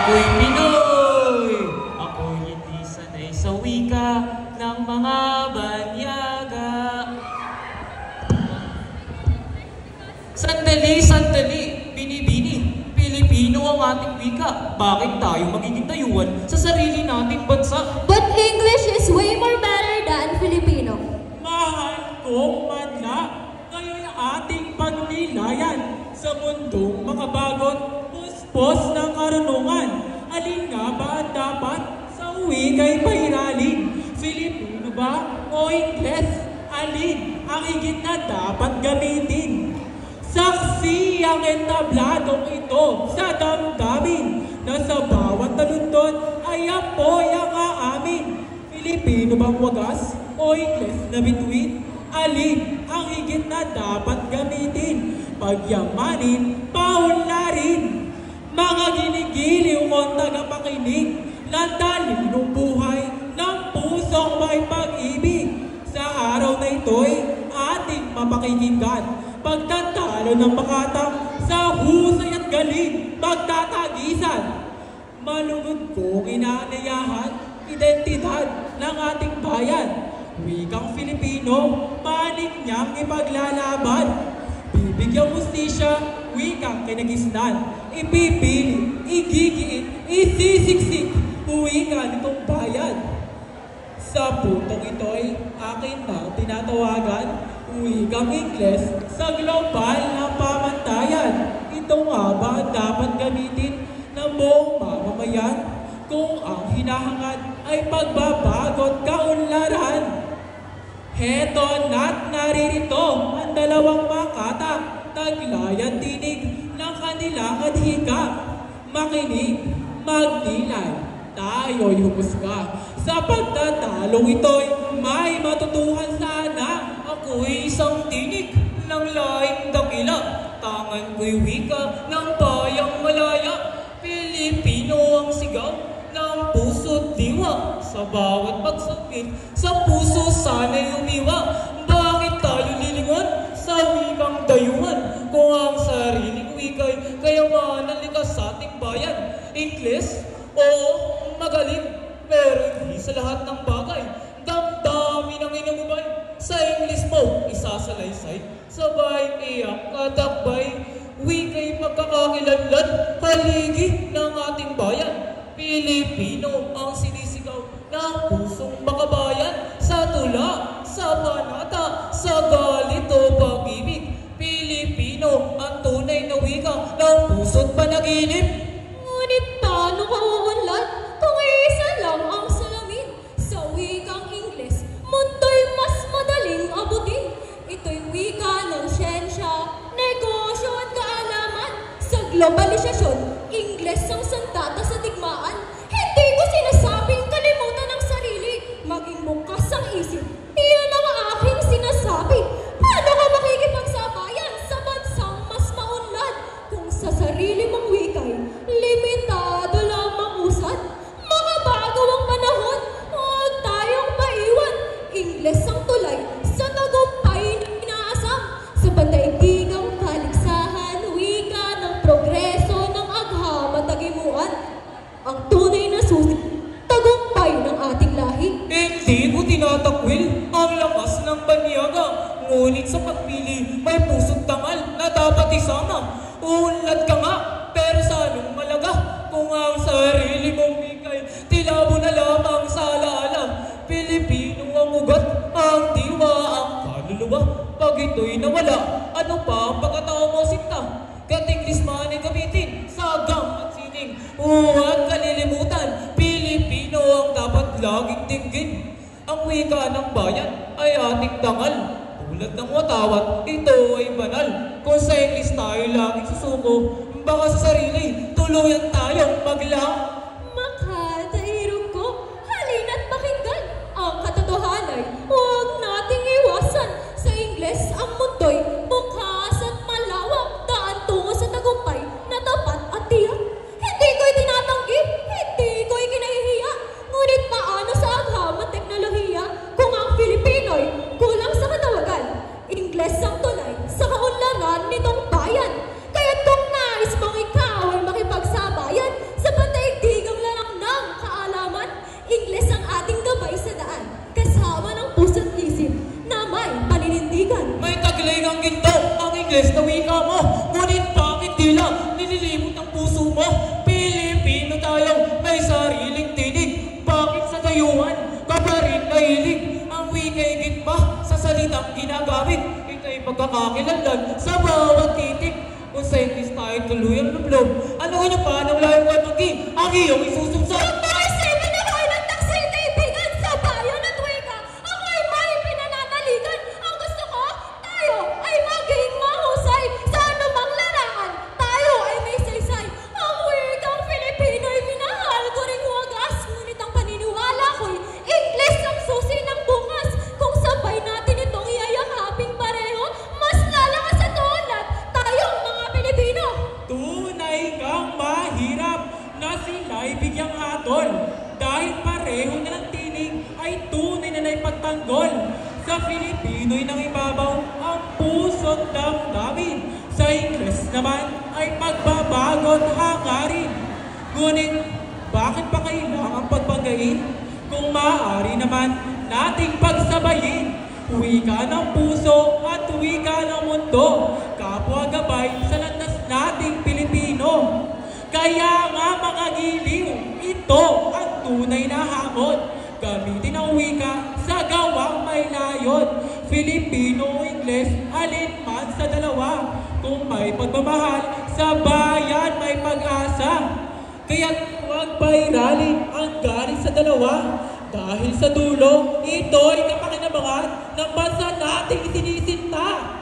Ako'y Pinoy! Ako'y hindi sanay sa wika ng mga banyaga. Sandali, sandali! Bini-bini! Pilipino ang ating wika. Bakit tayo magiging dayuhan sa sarili nating bansa? But English is way more better than Filipino. Mahal kong madla, ngayon ating pagnilayan sa mundong mga bagot, puspos ng karunungan. Alin nga ba ang dapat sa wika'y pairalin? Filipino ba o Ingles? Alin ang higit na dapat gamitin? Saksi ang entabladong ito sa damdamin na sa bawat talundod ay apoy ang aamin. Filipino bang wagas o Ingles na bituin? Alin ang higit na dapat gamitin? Pagyamanin, paunlarin. Mga ginigiliw o tagapakinig na dalil ng buhay ng pusong may pag-ibig. Sa araw na ito'y ating mapakikinggan. Pagtatalo ng makatang sa husay at galing, pagtatagisan. Malugod kong inaanayahan, identidad ng ating bayan. Wikang Filipino, panig niyang ipaglalaban. Bibigyang hustisya, wikang kinagisnan. Ipipili, igigiit, isisiksik, wika nitong bayan. Sa putong ito'y akin na tinatawagan, wikang Ingles sa global na pamantayan. Ito nga ba dapat gamitin ng buong mamamayan? Kung ang hinahangad ay pagbabagot kaunlaran. Heto na't naririto ang dalawang makata, taglayan tinig ng kanilang adhika. Makinig, magnilay, tayo'y humusga. Sa pagtatalong ito'y may matutuhan sana. Ako'y isang tinig ng laing dakila. Tangan ko'y wika ng bayang malaya. Pilipino ang sigaw ng puso't diwa. Sa bawat pagsakit, sa puso sana'y umiwa. Bakit tayo lilingon sa wikang dayuhan? Kung ang sariling wika'y kayamanan likas sa ating bayan. Ingles? Oo, magaling. Pero hindi sa lahat ng bagay. Damdamin ang inumubay. Sa English mo, isasalaysay. Sabay iyak katakbay. Wika'y pagkakakilanlan, haligi ng ating bayan. Pilipino ang sinisigaw ng pusong makabayan. Sa tula, sa panata, sa galit o pag-ibig. Pilipino ang tunay na wika ng puso't panaginip. Ngunit paano ka uunlad kung isa lang ang salamin? Sa wikang Ingles, mundo'y mas madaling abutin. Ito'y wika ng siyensya, negosyo at kaalaman. Sa globalisasyon, Ingles ang sandata sa digmaan. Hindi ko sinasabing kalimutan ang sarili, maging bukas ang isip. Iyan ang aking sinasabi. Paano ka makikipagsabayan sa bansang mas maunlad kung sa sarili mong wika'y limitado lamang usad? Makabago ang panahon, huwag tayong maiwan. Ingles ang tulay sa tagumpay na inaasam. Sa pandaigdigang kaligsahan, wika ng progreso ng agham at tagimuan. Ang tunay na susi, tagumpay ng ating lahi. Hindi ko tinatakwil ang lakas ng banyaga. Ngunit sa pagpili, may puso't tangal na dapat isama. Uunlad ka nga, pero sa anong malaga? Kung ang sarili mong wika'y tilabo na lamang sa alaala. Pilipino ang ugat, ang diwa, ang kaluluwa. Pag ito'y nawala, ano pa ang pagkatao mo sinta? Katinglis man ay gamitin sa agam at sining. Huwag kalilimutan, Pilipino ang dapat laging dinggin. Ang wika ng bayan ay ating dangal. Tulad ng watawat, ito ay banal. Kung sa English tayo laging susuko, baka sa sarili, tuluyan tayong maglang. Makadairog ko, halina't pakinggan. Ang katotohanay, huwag nating iwasan. Sa Ingles, ang mundo'y bukas at malawak. Daan tungo sa tagumpay na tapat at tiyak. Hindi ko'y tinatanggi, hindi ko'y kinahihiya. Ngunit paano sa agham at teknolohiya kung ang Filipino'y kulang sa katawagan? Ingles ang tulay sa kaunlaran nitong bayan. Kaya't kung nais mong ikaw ay makipagsabayan sa pandaigdig ang puso mo. Pilipino tayo, may sariling tinig. Bakit sa dayuhan ka pa rin nahilig? Ang wika'y gitba sa salitang ginagamit. Ito'y pagkakakilanlan sa bawat titik. Kung sa English tayo tuluyang lublob, ano nga pa nang layong katagi ang iyong isusumsat? Ang mga isipin ako'y nagtaksil kaibigan sa bayan at wika. Ako'y may pinananaligan. Ang gusto ko, tayo ay maging mahusay. Sa anumang larangan, tayo ay may saysay. Ang wikang Filipino'y minahal ko ring wagas. Ngunit ang paniniwala ko'y Ingles ang susi ng bukas. Kung sabay natin itong iyayakaping pareho, mas lalakas at ulat tayong mga Pilipino. Tunay kang mahirap na sila'y bigyang hatol. Dahil pareho nilang tinig ay tunay na naipagtanggol. Sa Filipino'y nangibabaw ang puso't damdamin. Sa Ingles naman ay pagbabago't hangarin. Ngunit bakit pa kailangang pagpagayin? Kung maaari naman nating pagsabayin. Wika ng puso at wika ng mundo, kapwa gabay sa landas nating Pilipino. Kaya nga mga giliw, ito ang tunay na hamon. Gamitin ang wika sa gawang may layon. Filipino o Ingles, alin man sa dalawa. Kung may pagmamahal, sa bayan may pag-asa. Kaya't huwag pairalin ang galing sa dalawa. Dahil sa dulo, ito'y kapakinabangan ng bansa nating isinisinta.